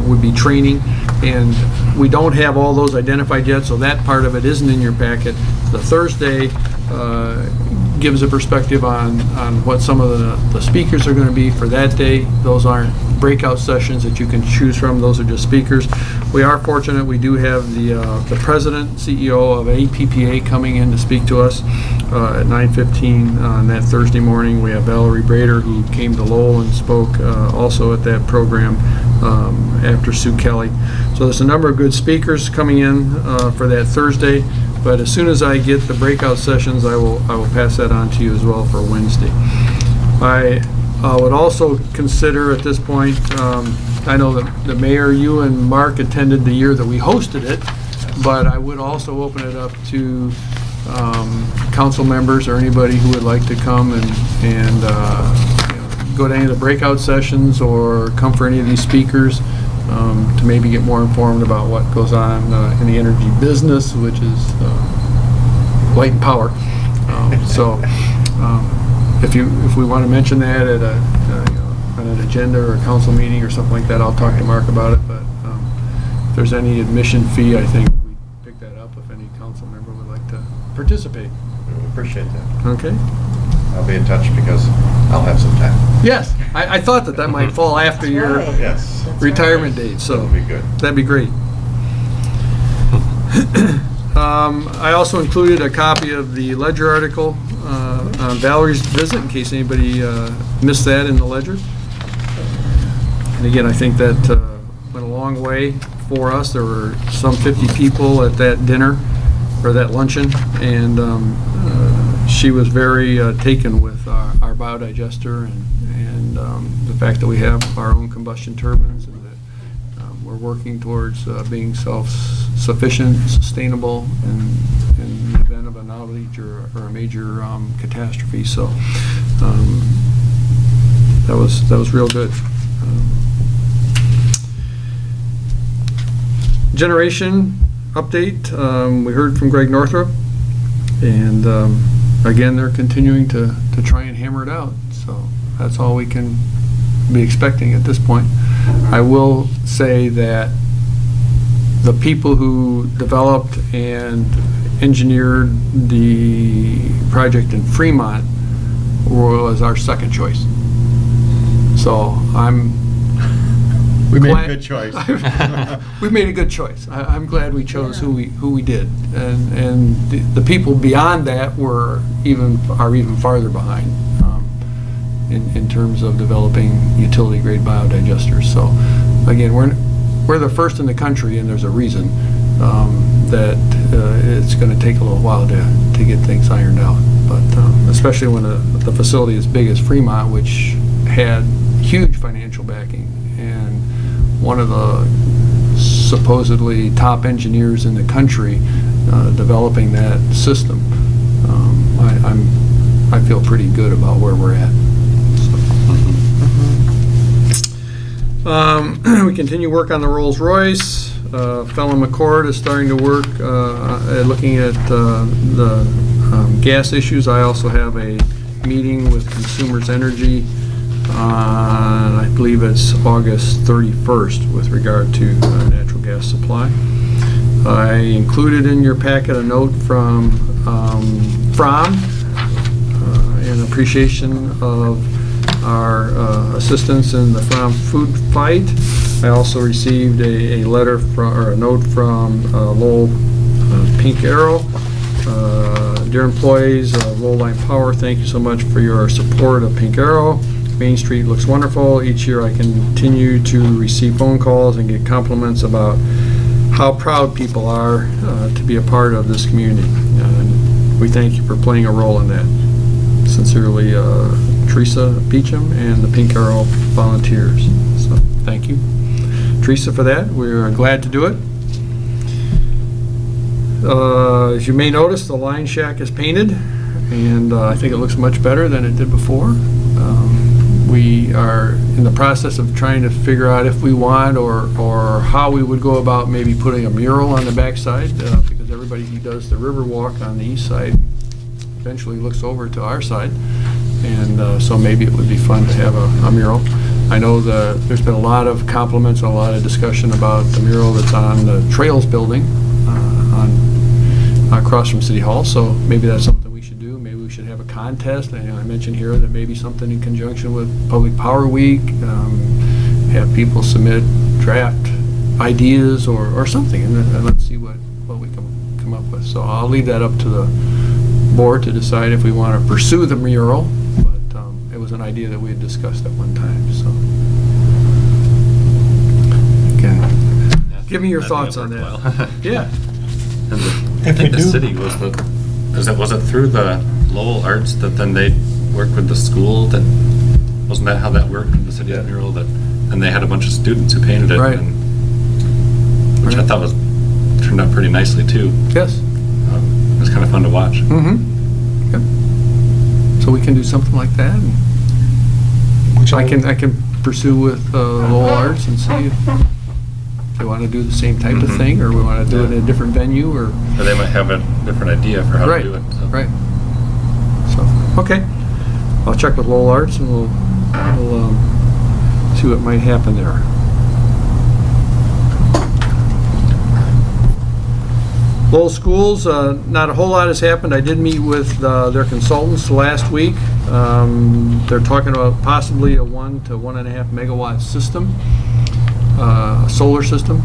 Speaker 1: would be training, and we don't have all those identified yet, so that part of it isn't in your packet. The Thursday gives a perspective on what some of the speakers are going to be for that day. Those aren't breakout sessions that you can choose from. Those are just speakers. We are fortunate we do have the president, CEO of APPA coming in to speak to us at 9:15 on that Thursday morning. We have Valerie Brader, who came to Lowell and spoke also at that program after Sue Kelly. So there's a number of good speakers coming in for that Thursday. But as soon as I get the breakout sessions, I will pass that on to you as well for Wednesday. I would also consider at this point, I know that the mayor, you and Mark attended the year that we hosted it, but I would also open it up to council members or anybody who would like to come and go to any of the breakout sessions or come for any of these speakers. To maybe get more informed about what goes on in the energy business, which is light and power. If we want to mention that at on an agenda or a council meeting or something like that, I'll talk to Mark about it. But if there's any admission fee, I think we pick that up if any council member would like to participate.
Speaker 7: We appreciate that.
Speaker 1: Okay.
Speaker 7: I'll be in touch because I'll have some time.
Speaker 1: Yes, I thought that might fall after your
Speaker 7: Yes.
Speaker 1: retirement date, so
Speaker 7: That'll be good.
Speaker 1: that'd be great. I also included a copy of the Ledger article on Valerie's visit, in case anybody missed that in the Ledger. And again, I think that went a long way for us. There were some 50 people at that dinner, or that luncheon, and she was very taken with our biodigester and the fact that we have our own combustion turbines and that we're working towards being self-sufficient, sustainable in the event of an outage or a major catastrophe. So that was real good. Generation update. We heard from Greg Northrup, and again, they're continuing to try and hammer it out. So that's all we can be expecting at this point. I will say that the people who developed and engineered the project in Fremont was our second choice. So I'm
Speaker 3: We made a
Speaker 1: glad-
Speaker 3: good choice.
Speaker 1: We made a good choice. I'm glad we chose who we did, and the people beyond that are even farther behind in terms of developing utility grade biodigesters. So again, we're the first in the country, and there's a reason that it's going to take a little while to get things ironed out. But especially when the facility is big as Fremont, which had huge financial backing, and one of the supposedly top engineers in the country developing that system, I feel pretty good about where we're at. So. We continue work on the Rolls-Royce. Fellow McCord is starting to work looking at the gas issues. I also have a meeting with Consumers Energy on, I believe it's August 31st, with regard to natural gas supply. I included in your packet a note from in appreciation of our assistance in the Fromm food fight. I also received a letter or a note from Lowell Pink Arrow. Dear employees of Lowell Line Power, thank you so much for your support of Pink Arrow. Main Street looks wonderful. Each year I continue to receive phone calls and get compliments about how proud people are to be a part of this community. And we thank you for playing a role in that. Sincerely, Teresa Beecham and the Pink Arrow volunteers. So thank you, Teresa, for that. We're glad to do it. As you may notice, the line shack is painted, and I think it looks much better than it did before. We are in the process of trying to figure out if we want or how we would go about maybe putting a mural on the backside, because everybody who does the river walk on the east side eventually looks over to our side, and so maybe it would be fun to have a mural. I know there's been a lot of compliments and a lot of discussion about the mural that's on the Trails building across from City Hall, so maybe that's something we should do. Maybe we should have a contest. And I mentioned here that maybe something in conjunction with Public Power Week, have people submit draft ideas or something, and let's see what we can come up with. So I'll leave that up to the board to decide if we want to pursue the mural, but it was an idea that we had discussed at one time. So again, give me your thoughts on that. Yeah.
Speaker 2: I think the city was was it through the Lowell Arts that then they worked with the school? That wasn't that how that worked with the city's mural? And they had a bunch of students who painted it,
Speaker 1: right.
Speaker 2: Which I thought turned out pretty nicely too.
Speaker 1: Yes.
Speaker 2: It was kind of fun to watch.
Speaker 1: Mm-hmm. Yep. So we can do something like that. And I can pursue with Lowell Arts and see if they want to do the same type of thing, or we want to do it in a different venue, or
Speaker 2: they might have a different idea for how to do it. So.
Speaker 1: Right. So okay, I'll check with Lowell Arts and we'll see what might happen there. Lowell Schools, not a whole lot has happened. I did meet with their consultants last week. They're talking about possibly a 1 to 1.5 megawatt system. Solar system.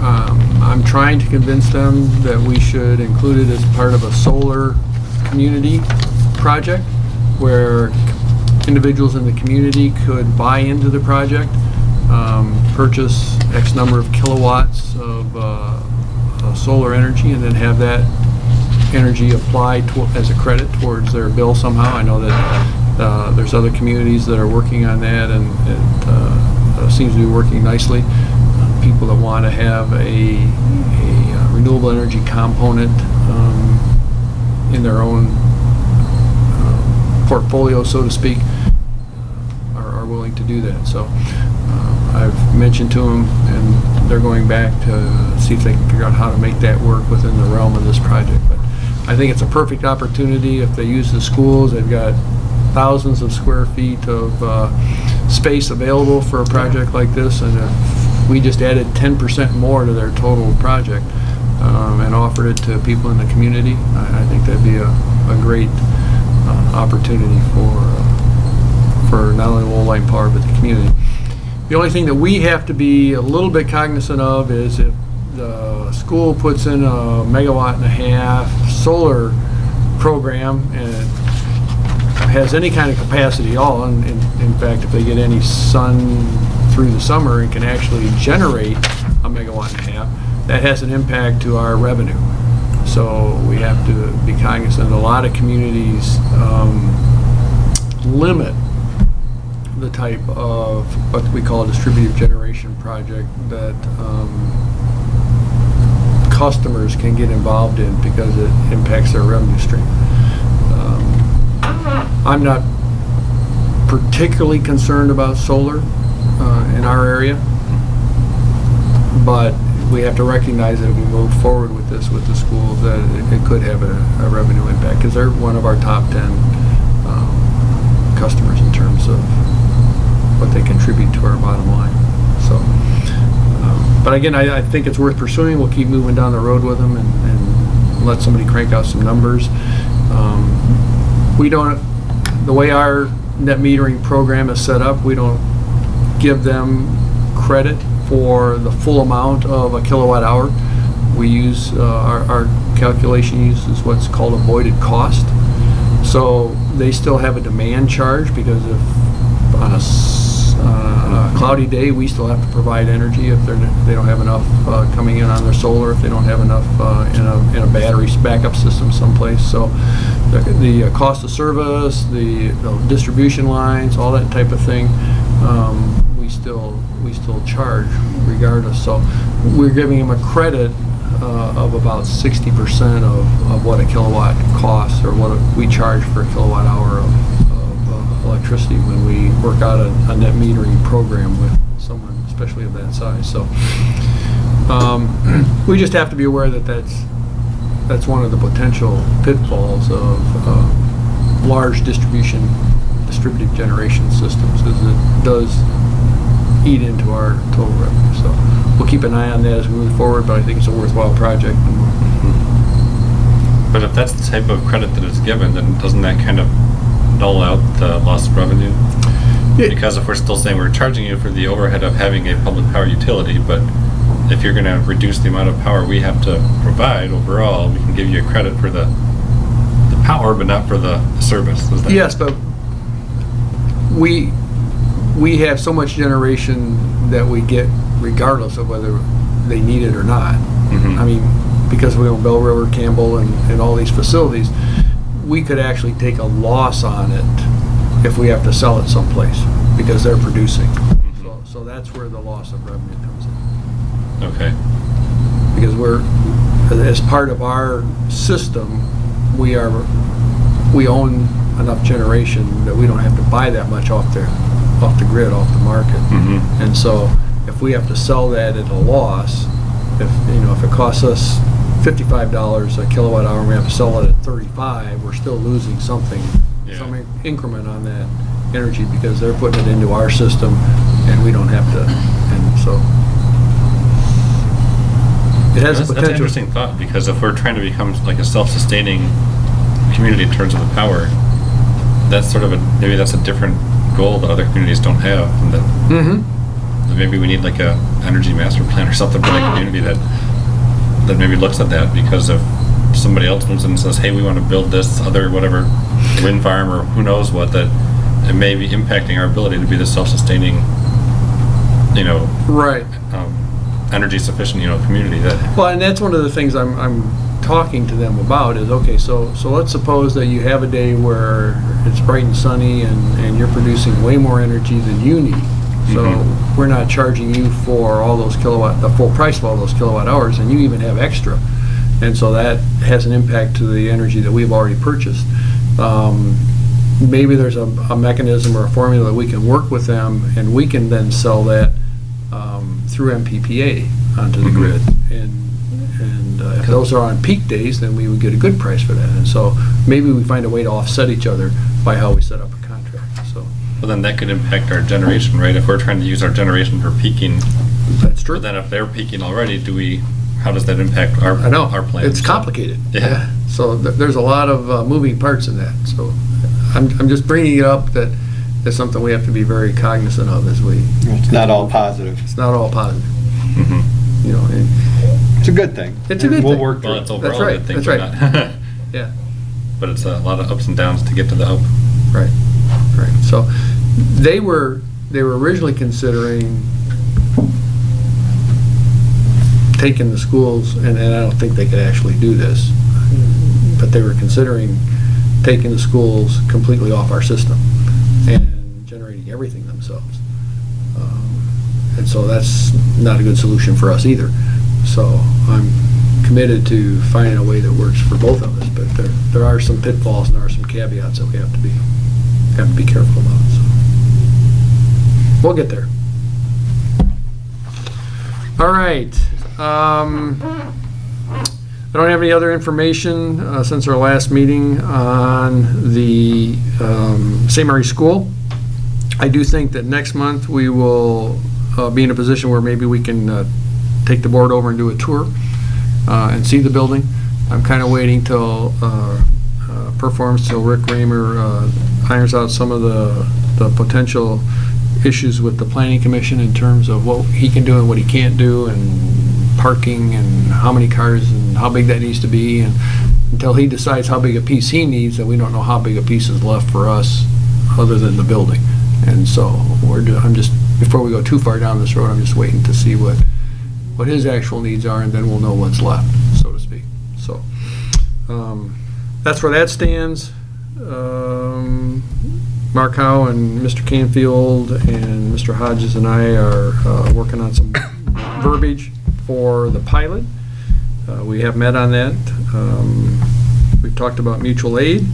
Speaker 1: I'm trying to convince them that we should include it as part of a solar community project where individuals in the community could buy into the project, purchase X number of kilowatts of solar energy, and then have that energy applied as a credit towards their bill somehow. I know that there's other communities that are working on that, and it seems to be working nicely. People that want to have a renewable energy component in their own portfolio, so to speak, are willing to do that. So I've mentioned to them, and they're going back to see if they can figure out how to make that work within the realm of this project. But I think it's a perfect opportunity if they use the schools. They've got thousands of square feet of space available for a project like this, and if we just added 10% more to their total project and offered it to people in the community, I think that'd be a great opportunity for not only Lowell Line Power but the community. The only thing that we have to be a little bit cognizant of is if the school puts in a 1.5 solar program and it has any kind of capacity at all, and in fact, if they get any sun through the summer and can actually generate a 1.5, that has an impact to our revenue. So we have to be cognizant. A lot of communities limit the type of what we call a distributed generation project that customers can get involved in because it impacts their revenue stream. I'm not particularly concerned about solar in our area, but we have to recognize that if we move forward with this with the school, that it could have a revenue impact because they're one of our top 10 customers in terms of what they contribute to our bottom line. So, but again, I think it's worth pursuing. We'll keep moving down the road with them and let somebody crank out some numbers. We don't, the way our net metering program is set up, we don't give them credit for the full amount of a kilowatt hour. We use, our calculation uses what's called avoided cost. So they still have a demand charge because if on a cloudy day, we still have to provide energy if they don't have enough coming in on their solar, if they don't have enough in a battery backup system someplace. So the cost of service, the distribution lines, all that type of thing, we still charge regardless. So we're giving them a credit of about 60% of what a kilowatt costs, or what we charge for a kilowatt hour of electricity when we work out a net metering program with someone, especially of that size. So we just have to be aware that that's one of the potential pitfalls of large distributed generation systems, is it does eat into our total revenue. So we'll keep an eye on that as we move forward, but I think it's a worthwhile project.
Speaker 2: But if that's the type of credit that is given, then doesn't that kind of null out the loss of revenue? Because if we're still saying we're charging you for the overhead of having a public power utility, but if you're going to reduce the amount of power we have to provide overall, we can give you a credit for the power, but not for the service. Is that
Speaker 1: yes, but we have so much generation that we get regardless of whether they need it or not. I mean, because we own Bell River, Campbell, and all these facilities, we could actually take a loss on it if we have to sell it someplace because they're producing. So that's where the loss of revenue comes in.
Speaker 2: Okay.
Speaker 1: Because as part of our system, we own enough generation that we don't have to buy that much off the grid, off the market. And so if we have to sell that at a loss, if it costs us $55 a kilowatt hour and we have to sell it at 35, we're still losing something, some increment on that energy because they're putting it into our system and we don't have to. And so it has a potential.
Speaker 2: That's an interesting thought, because if we're trying to become like a self-sustaining community in terms of the power, that's sort of maybe that's a different goal that other communities don't have, and that maybe we need like a energy master plan or something for the community that maybe looks at that, because if somebody else comes in and says, hey, we want to build this other whatever wind farm or who knows what, that it may be impacting our ability to be the self-sustaining, energy sufficient, community.
Speaker 1: Well, and that's one of the things I'm talking to them about is, okay, so let's suppose that you have a day where it's bright and sunny and you're producing way more energy than you need. So we're not charging you for all those the full price of all those kilowatt hours, and you even have extra. And so that has an impact to the energy that we've already purchased. Maybe there's a mechanism or a formula that we can work with them, and we can then sell that through MPPA onto the grid. And if those are on peak days, then we would get a good price for that. And so maybe we find a way to offset each other by how we set up a contract. So.
Speaker 2: Well, then that could impact our generation, right? If we're trying to use our generation for peaking.
Speaker 1: That's true.
Speaker 2: But then if they're peaking already, how does that impact our plan?
Speaker 1: It's complicated.
Speaker 2: Yeah.
Speaker 1: So there's a lot of moving parts in that. So I'm just bringing it up that is something we have to be very cognizant of as we,
Speaker 3: It's not all positive.
Speaker 1: it's not all positive,
Speaker 2: Mhm.
Speaker 1: you know, and,
Speaker 3: It's a good thing.
Speaker 1: It's a good
Speaker 3: And we'll
Speaker 1: thing.
Speaker 3: work through
Speaker 2: Well,
Speaker 3: it.
Speaker 2: it's overall a
Speaker 1: right,
Speaker 2: good thing.
Speaker 1: that's
Speaker 2: but
Speaker 1: right.
Speaker 2: not-
Speaker 1: yeah,
Speaker 2: But it's a lot of ups and downs to get to the up.
Speaker 1: right, right. So they were originally considering taking the schools, and I don't think they could actually do this, but they were considering taking the schools completely off our system and generating everything themselves. And so that's not a good solution for us either. So I'm committed to finding a way that works for both of us, but there are some pitfalls and there are some caveats that we have to be careful about. So we'll get there. All right. I don't have any other information since our last meeting on the St. Mary's School. I do think that next month we will be in a position where maybe we can take the board over and do a tour and see the building. I'm kind of waiting till performance, till Rick Raymer irons out some of the potential issues with the planning commission in terms of what he can do and what he can't do, and parking and how many cars and how big that needs to be, and until he decides how big a piece he needs, and we don't know how big a piece is left for us other than the building. And so I'm just, before we go too far down this road, I'm just waiting to see what his actual needs are, and then we'll know what's left, so to speak. So that's where that stands. Mark Howe and Mr. Canfield and Mr. Hodges and I are working on some verbiage for the pilot. We have met on that. We've talked about mutual aid,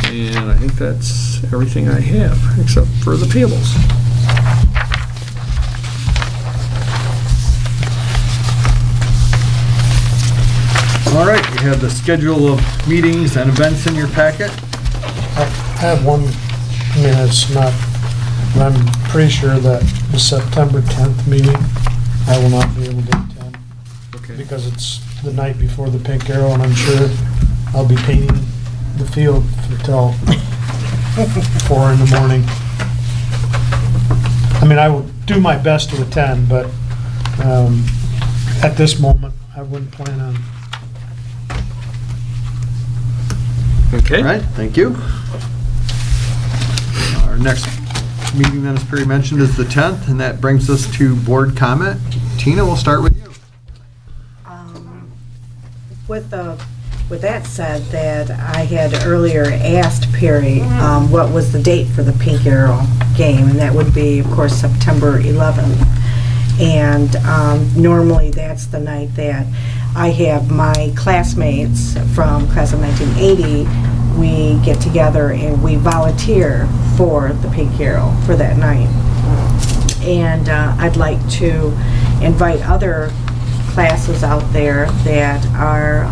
Speaker 1: and I think that's everything I have, except for the payables.
Speaker 3: All right, you have the schedule of meetings and events in your packet.
Speaker 4: I have one, I mean, it's not, but I'm pretty sure that the September 10th meeting, I will not be able to attend
Speaker 1: Okay.
Speaker 4: because it's the night before the Pink Arrow, and I'm sure I'll be painting the field until 4 in the morning. I mean, I will do my best to attend, but at this moment, I wouldn't plan on.
Speaker 1: Okay.
Speaker 3: All right, thank you. Our next meeting, then, as Perry mentioned, is the 10th, and that brings us to board comment. Tina, we'll start with you.
Speaker 5: With that said, that I had earlier asked Perry what was the date for the Pink Arrow game, and that would be, of course, September 11th. And normally that's the night that I have my classmates from class of 1980, we get together and we volunteer for the Pink Arrow for that night. And I'd like to invite other classes out there that are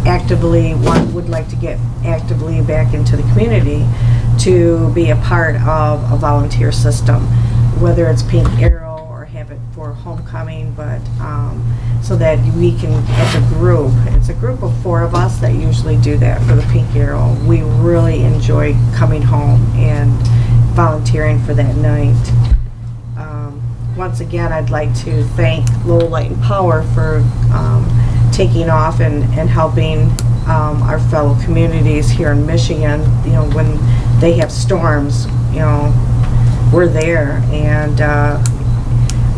Speaker 5: actively, one would like to get actively back into the community to be a part of a volunteer system, whether it's Pink Arrow or have it for homecoming, but so that we can, as a group, it's a group of 4 of us that usually do that for the Pink Arrow. We really enjoy coming home and volunteering for that night. Once again, I'd like to thank Lowell Light and Power for taking off and helping our fellow communities here in Michigan. You know, when they have storms, you know, we're there, and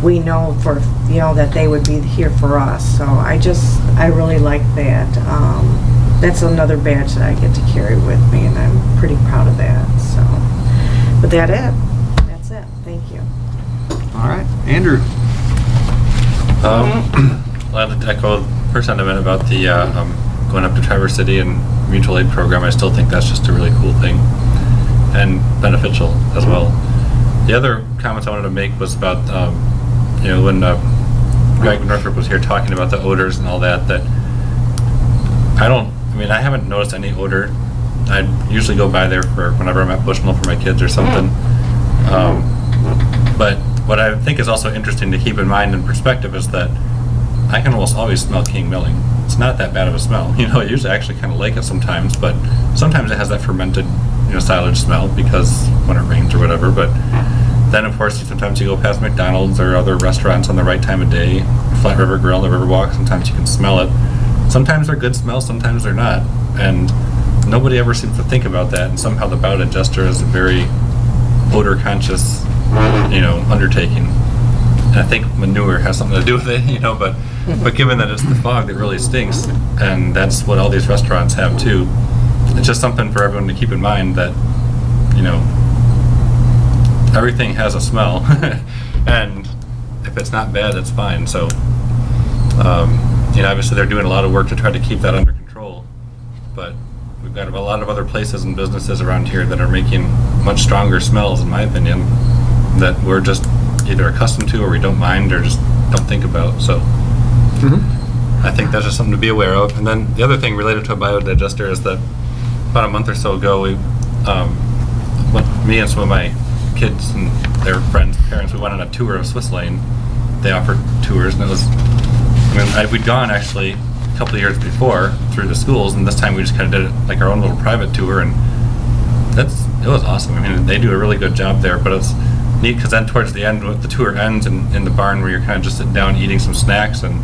Speaker 5: we know for, you know, that they would be here for us. So I really like that. That's another badge that I get to carry with me, and I'm pretty proud of that. So, but that's it. Thank you.
Speaker 3: All right, Andrew.
Speaker 2: I'd like to echo her sentiment about the going up to Traverse City and mutual aid program. I still think that's just a really cool thing and beneficial as well. The other comments I wanted to make was about you know, when Greg Northrup was here talking about the odors and all that, that I haven't noticed any odor. I usually go by there for whenever I'm at Bushnell for my kids or something. But what I think is also interesting to keep in mind in perspective is that I can almost always smell King Milling. It's not that bad of a smell. You know, I usually actually kind of like it sometimes, but sometimes it has that fermented silage smell because when it rains or whatever. But then, of course, sometimes you go past McDonald's or other restaurants on the right time of day, Flat River Grill, the Riverwalk, sometimes you can smell it. Sometimes they're good smells, sometimes they're not. And nobody ever seems to think about that. And somehow the bow digester is a very odor-conscious, undertaking. And I think manure has something to do with it, but given that it's the fog that really stinks, and that's what all these restaurants have too, it's just something for everyone to keep in mind that, everything has a smell, and if it's not bad, it's fine. So, obviously they're doing a lot of work to try to keep that under control, but we've got a lot of other places and businesses around here that are making much stronger smells, in my opinion, that we're just either accustomed to or we don't mind or just don't think about. So I think that's just something to be aware of. And then the other thing related to a biodigester is that about a month or so ago, me and some of my kids and their friends, parents, we went on a tour of Swiss Lane. They offered tours, and it was, we'd gone actually a couple of years before through the schools, and this time we just kind of did it like our own little private tour, and it was awesome. They do a really good job there, but it's neat because then towards the end, the tour ends in the barn where you're kind of just sitting down eating some snacks, and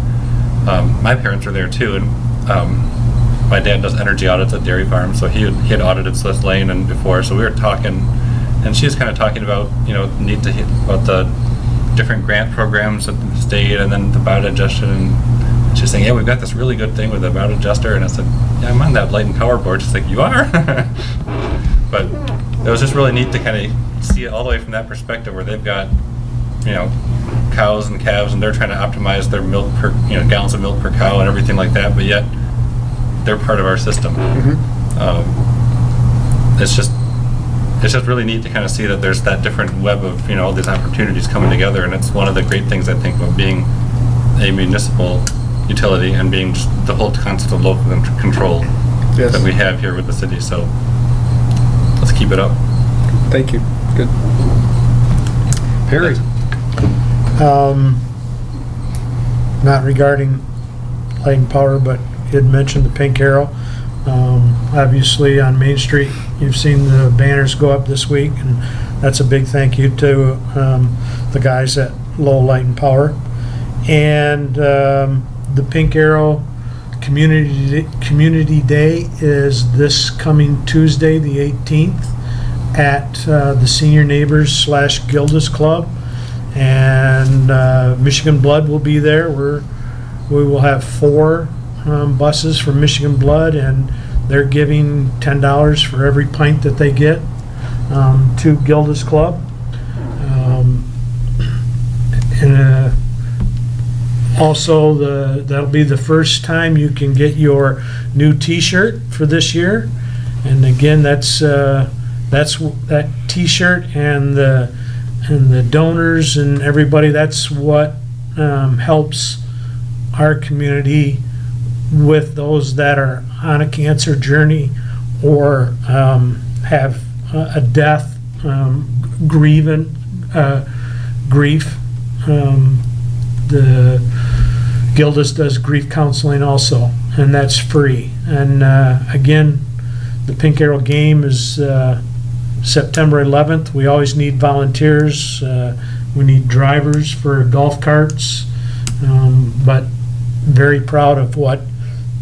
Speaker 2: my parents were there too, and my dad does energy audits at dairy farms, so he had audited Swiss Lane and before, so we were talking, and she was kind of talking about about the different grant programs at the state and then the biodigestion, and she was saying, yeah, we've got this really good thing with the biodigestor, and I said, yeah, I'm on that Light and Power board. She's like, you are? But it was just really neat to kind of see it all the way from that perspective where they've got cows and calves, and they're trying to optimize their milk per gallons of milk per cow and everything like that, but yet they're part of our system. It's just really neat to kind of see that there's that different web of all these opportunities coming together, and it's one of the great things I think about being a municipal utility and being just the whole concept of local control that we have here with the city. So let's keep it up.
Speaker 1: Thank you. Good.
Speaker 3: Perry?
Speaker 4: Not regarding Light and Power, but you had mentioned the Pink Arrow. Obviously on Main Street, you've seen the banners go up this week, and that's a big thank you to the guys at Lowell Light and Power. And the Pink Arrow Community Day is this coming Tuesday, the 18th, at the Senior Neighbors / Gilda's Club, and Michigan Blood will be there. We will have 4 buses from Michigan Blood, and they're giving $10 for every pint that they get to Gilda's Club. Also, that'll be the first time you can get your new T-shirt for this year, and again, that's that T-shirt and the donors and everybody. That's what helps our community with those that are on a cancer journey or have a death, grief. The Gilda's does grief counseling also, and that's free. And again, the Pink Arrow game is September 11th. We always need volunteers. We need drivers for golf carts, but very proud of what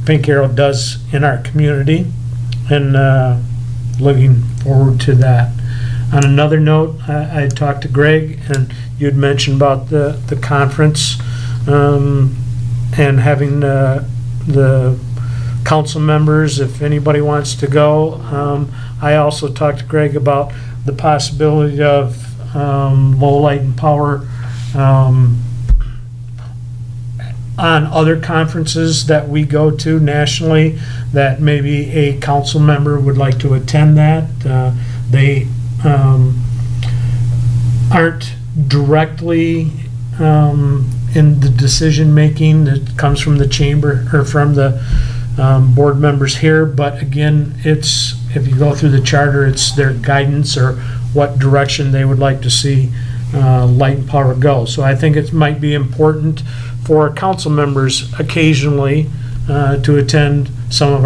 Speaker 4: Pink Arrow does in our community, and looking forward to that. On another note, I talked to Greg, and you'd mentioned about the conference and having the council members, if anybody wants to go. I also talked to Greg about the possibility of Lowell Light and Power on other conferences that we go to nationally, that maybe a council member would like to attend that. They aren't directly in the decision making that comes from the chamber or from the board members here, but again, it's, if you go through the charter, it's their guidance or what direction they would like to see Light and Power go. So I think it might be important for council members occasionally to attend some of our